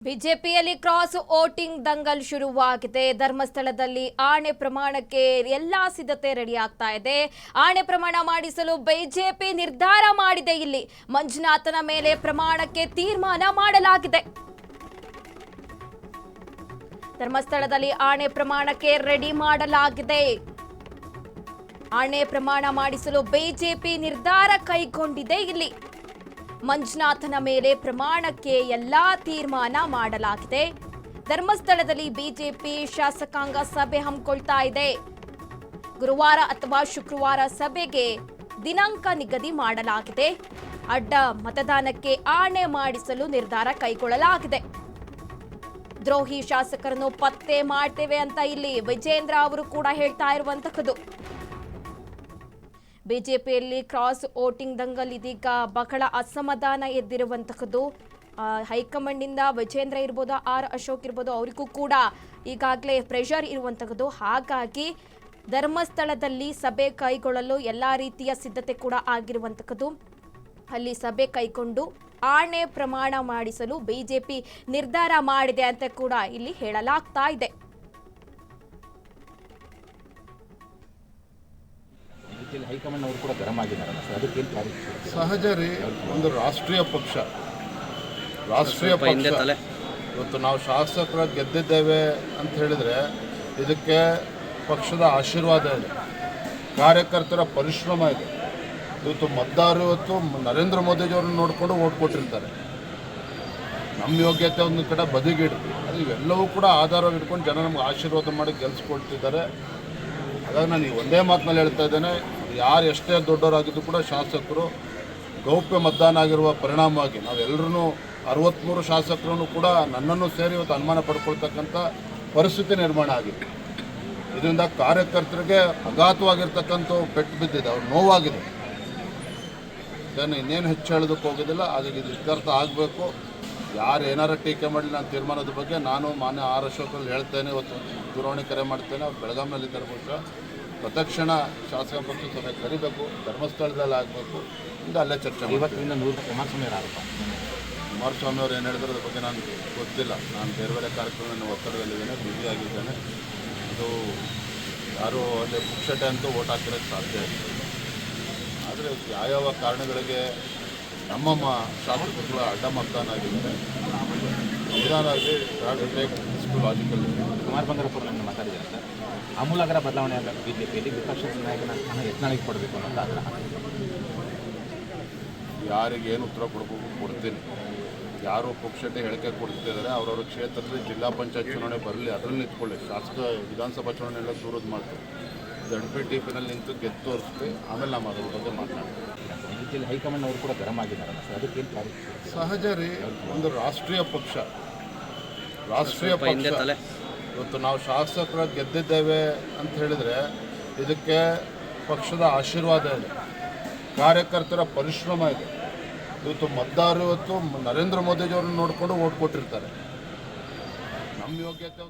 ಬಿಜೆಪಿಯಲ್ಲಿ cross voting Dangal ಶುರುವಾಗಿದೆ. ಧರ್ಮಸ್ಥಳದಲ್ಲಿ ಆಣೆ ಪ್ರಮಾಣಕ್ಕೆ ಎಲ್ಲಾ ಸಿದ್ಧತೆ ರೆಡಿ ಆಗ್ತಾ ಇದೆ. ಆಣೆ ಪ್ರಮಾಣ ಮಾಡಿಸಲು ಬಿಜೆಪಿ ನಿರ್ಧಾರ ಮಾಡಿದೆ. ಇಲ್ಲಿ ಮಂಜುನಾಥನ ಮೇಲೆ ಪ್ರಮಾಣಕ್ಕೆ ತೀರ್ಮಾನ ಮಾಡಲಾಗಿದೆ. ಧರ್ಮಸ್ಥಳದಲ್ಲಿ ಆಣೆ ಪ್ರಮಾಣಕ್ಕೆ ರೆಡಿ ಮಾಡಲಾಗಿದೆ. ಆಣೆ ಪ್ರಮಾಣ ಮಾಡಿಸಲು ಬಿಜೆಪಿ ನಿರ್ಧಾರ ಕೈಗೊಂಡಿದೆ. ಇಲ್ಲಿ ಮಂಜುನಾಥನ ಮೇಲೆ ಪ್ರಮಾಣಕ್ಕೆ ಎಲ್ಲಾ ತೀರ್ಮಾನ ಮಾಡಲಾಗಿದೆ. ಧರ್ಮಸ್ಥಳದಲ್ಲಿ ಬಿಜೆಪಿ ಶಾಸಕಾಂಗ ಸಭೆ ಹಮ್ಮಿಕೊಳ್ತಾ ಇದೆ. ಗುರುವಾರ ಅಥವಾ ಶುಕ್ರವಾರ ಸಭೆಗೆ ದಿನಾಂಕ ನಿಗದಿ ಮಾಡಲಾಗಿದೆ. ಅಡ್ಡ ಮತದಾನಕ್ಕೆ ಆಣೆ ಮಾಡಿಸಲು ನಿರ್ಧಾರ ಕೈಗೊಳ್ಳಲಾಗಿದೆ. ದ್ರೋಹಿ ಶಾಸಕರನ್ನು ಪತ್ತೆ ಮಾಡ್ತೇವೆ ಅಂತ ಇಲ್ಲಿ ವಿಜೇಂದ್ರ ಅವರು ಕೂಡ ಹೇಳ್ತಾ ಇರುವಂತಹದ್ದು. ಬಿಜೆಪಿಯಲ್ಲಿ ಕ್ರಾಸ್ ವೋಟಿಂಗ್ ದಂಗಲ್ ಇದೀಗ ಬಹಳ ಅಸಮಾಧಾನ ಎದ್ದಿರುವಂತಹದ್ದು. ಹೈಕಮಾಂಡ್ ಇಂದ ವಿಜೇಂದ್ರ ಇರ್ಬೋದು, ಆರ್ ಅಶೋಕ್ ಇರ್ಬೋದು, ಅವರಿಗೂ ಕೂಡ ಈಗಾಗಲೇ ಪ್ರೆಷರ್ ಇರುವಂತಹದ್ದು. ಹಾಗಾಗಿ ಧರ್ಮಸ್ಥಳದಲ್ಲಿ ಸಭೆ ಕೈಗೊಳ್ಳಲು ಎಲ್ಲಾ ರೀತಿಯ ಸಿದ್ಧತೆ ಕೂಡ ಆಗಿರುವಂತಹದ್ದು. ಅಲ್ಲಿ ಸಭೆ ಕೈಗೊಂಡು ಆಣೆ ಪ್ರಮಾಣ ಮಾಡಿಸಲು ಬಿಜೆಪಿ ನಿರ್ಧಾರ ಮಾಡಿದೆ ಅಂತ ಕೂಡ ಇಲ್ಲಿ ಹೇಳಲಾಗ್ತಾ ಇದೆ. ಹೈಕಮಾಂಡ್ ಅವರು ಕೂಡ ಗರಂ ಆಗಿದ್ದಾರೆ. ಸಹಜ ರೀ, ಒಂದು ರಾಷ್ಟ್ರೀಯ ಪಕ್ಷ ಇವತ್ತು ನಾವು ಶಾಸಕರ ಗೆದ್ದಿದ್ದೇವೆ ಅಂತ ಹೇಳಿದರೆ ಇದಕ್ಕೆ ಪಕ್ಷದ ಆಶೀರ್ವಾದ ಇದೆ, ಕಾರ್ಯಕರ್ತರ ಪರಿಶ್ರಮ ಇದೆ. ಇವತ್ತು ಮತದಾರರು ಇವತ್ತು ನರೇಂದ್ರ ಮೋದಿಜಿಯವ್ರನ್ನ ನೋಡಿಕೊಂಡು ಓಟ್ ಕೊಟ್ಟಿರ್ತಾರೆ. ನಮ್ಮ ಯೋಗ್ಯತೆ ಒಂದು ಕಡೆ ಬದಿಗಿಡ್ತೀವಿ, ಅದು ಇವೆಲ್ಲವೂ ಕೂಡ ಆಧಾರ ಇಟ್ಕೊಂಡು ಜನ ನಮ್ಗೆ ಆಶೀರ್ವಾದ ಮಾಡಿ ಗೆಲ್ಲಿಸ್ಕೊಳ್ತಿದ್ದಾರೆ. ಹಾಗಾಗಿ ನಾನು ಈ ಒಂದೇ ಮಾತಿನಲ್ಲಿ ಹೇಳ್ತಾ ಇದ್ದೇನೆ, ಯಾರು ಎಷ್ಟೇ ದೊಡ್ಡವರಾಗಿದ್ದು ಕೂಡ ಶಾಸಕರು ಗೌಪ್ಯ ಮತದಾನ ಆಗಿರುವ ಪರಿಣಾಮವಾಗಿ ನಾವೆಲ್ಲರೂ 63 ಶಾಸಕರನ್ನು ಕೂಡ ನನ್ನನ್ನು ಸೇರಿ ಇವತ್ತು ಅನುಮಾನ ಪಡ್ಕೊಳ್ತಕ್ಕಂಥ ಪರಿಸ್ಥಿತಿ ನಿರ್ಮಾಣ ಆಗಿದೆ. ಇದರಿಂದ ಕಾರ್ಯಕರ್ತರಿಗೆ ಅಘಾತವಾಗಿರ್ತಕ್ಕಂಥ ಪೆಟ್ಟು ಬಿದ್ದಿದೆ, ಅವ್ರು ನೋವಾಗಿದೆ. ಇದನ್ನು ಇನ್ನೇನು ಹೆಚ್ಚು ಹೇಳೋದಕ್ಕೆ ಹೋಗೋದಿಲ್ಲ. ಅದಕ್ಕೆ ಇದು ಇತ್ಯರ್ಥ ಆಗಬೇಕು. ಯಾರು ಏನಾರ ಟೀಕೆ ಮಾಡಲಿ ನಾನು ತೀರ್ಮಾನದ ಬಗ್ಗೆ ನಾನು ಮಾನ್ಯ ಆರ್ ಅಶೋಕಲ್ಲಿ ಹೇಳ್ತೇನೆ. ಇವತ್ತು ದೂರವಾಣಿ ಕರೆ ಮಾಡ್ತೇನೆ. ಅವ್ರು ಬೆಳಗಾವಿನಲ್ಲಿದ್ದಾರೆ. ಬಹುಶಃ ಪ್ರದಕ್ಷಿಣ ಶಾಸಕ ಪಕ್ಷ ಸಭೆ ಕರಿಬೇಕು, ಧರ್ಮಸ್ಥಳದಲ್ಲಿ ಆಗಬೇಕು. ಇಂದ ಅಲ್ಲೇ ಚರ್ಚೆ ಇವತ್ತಿಂದ 100 ಕುಮಾರಸ್ವಾಮಿ ಅವರು ಏನು ಹೇಳಿದ್ರು ಅದ್ರ ಬಗ್ಗೆ ನಾನು ಗೊತ್ತಿಲ್ಲ. ನಾನು ಬೇರೆ ಬೇರೆ ಕಾರ್ಯಕ್ರಮ ಒತ್ತಡದಲ್ಲಿದ್ದೇನೆ, ಬ್ಯುಸಿಯಾಗಿದ್ದೇನೆ. ಅದು ಯಾರು ಅಲ್ಲಿ ಪುಕ್ಷಟೆ ಅಂತೂ ಓಟ್ ಹಾಕಿರೋಕ್ಕೆ ಸಾಧ್ಯ ಇಲ್ಲ. ಆದರೆ ಯಾವ್ಯಾವ ಕಾರಣಗಳಿಗೆ ನಮ್ಮ ಶಾಸಕರುಗಳ ಅಡ್ಡ ಮತದಾನ ಆಗಿದ್ದಾರೆ, ನಿಧಾನವಾಗಿ ಲಾಜಿಕಲ್. ಕುಮಾರ್ ಬಂಗಾರಪ್ಪರು ನನ್ನ ಮಾತಾಡಿದ್ದಾರೆ ಸರ್, ಆಮೂಲಾಗ್ರ ಬದಲಾವಣೆ ಆಗಬೇಕು. ಬಿಜೆಪಿಯಲ್ಲಿ ವಿಪಕ್ಷ ನಾಯಕನ ಸ್ಥಾನ ಯತ್ನಾಳಿಗೆ ಕೊಡಬೇಕು ಅನ್ನೋದು ಆಗ್ರಹ. ಯಾರಿಗೇನು ಉತ್ತರ ಕೊಡಬೇಕು ಕೊಡ್ತೀನಿ. ಯಾರು ಪುಕ್ಷಟೆ ಹೇಳಿಕೆ ಕೊಡ್ತಿದ್ದಾರೆ ಅವರವ್ರ ಕ್ಷೇತ್ರದಲ್ಲಿ ಜಿಲ್ಲಾ ಪಂಚಾಯತ್ ಚುನಾವಣೆ ಬರಲಿ, ಅದರಲ್ಲಿ ನಿಂತ್ಕೊಳ್ಳಿ. ಶಾಸಕ ವಿಧಾನಸಭಾ ಚುನಾವಣೆ ಎಲ್ಲ ದೂರದ ಮಾಡ್ತೀವಿ. ZPTPನಲ್ಲಿ ನಿಂತು ಗೆದ್ದು ತೋರಿಸ್ತೀವಿ, ಆಮೇಲೆ ನಮ್ಮ ಅದ್ರ ಬಗ್ಗೆ ಮಾತನಾಡ್ತೀವಿ. ಹೈಕಮಾಂಡ್ ಅವರು ಕೂಡ ಗರಂ ಆಗಿದ್ದಾರೆ. ಅದಕ್ಕೆ ಸಹಜ ರೀ, ಒಂದು ರಾಷ್ಟ್ರೀಯ ಪಕ್ಷ ಇವತ್ತು ನಾವು ಶಾಸಕರ ಗೆದ್ದಿದ್ದೇವೆ ಅಂತ ಹೇಳಿದರೆ ಇದಕ್ಕೆ ಪಕ್ಷದ ಆಶೀರ್ವಾದ ಇದೆ, ಕಾರ್ಯಕರ್ತರ ಪರಿಶ್ರಮ ಇದೆ. ಇವತ್ತು ಮತದಾರರು ಇವತ್ತು ನರೇಂದ್ರ ಮೋದಿಜಿಯವ್ರನ್ನ ನೋಡಿಕೊಂಡು ಓಟ್ ಕೊಟ್ಟಿರ್ತಾರೆ. ನಮ್ಮ ಯೋಗ್ಯತೆ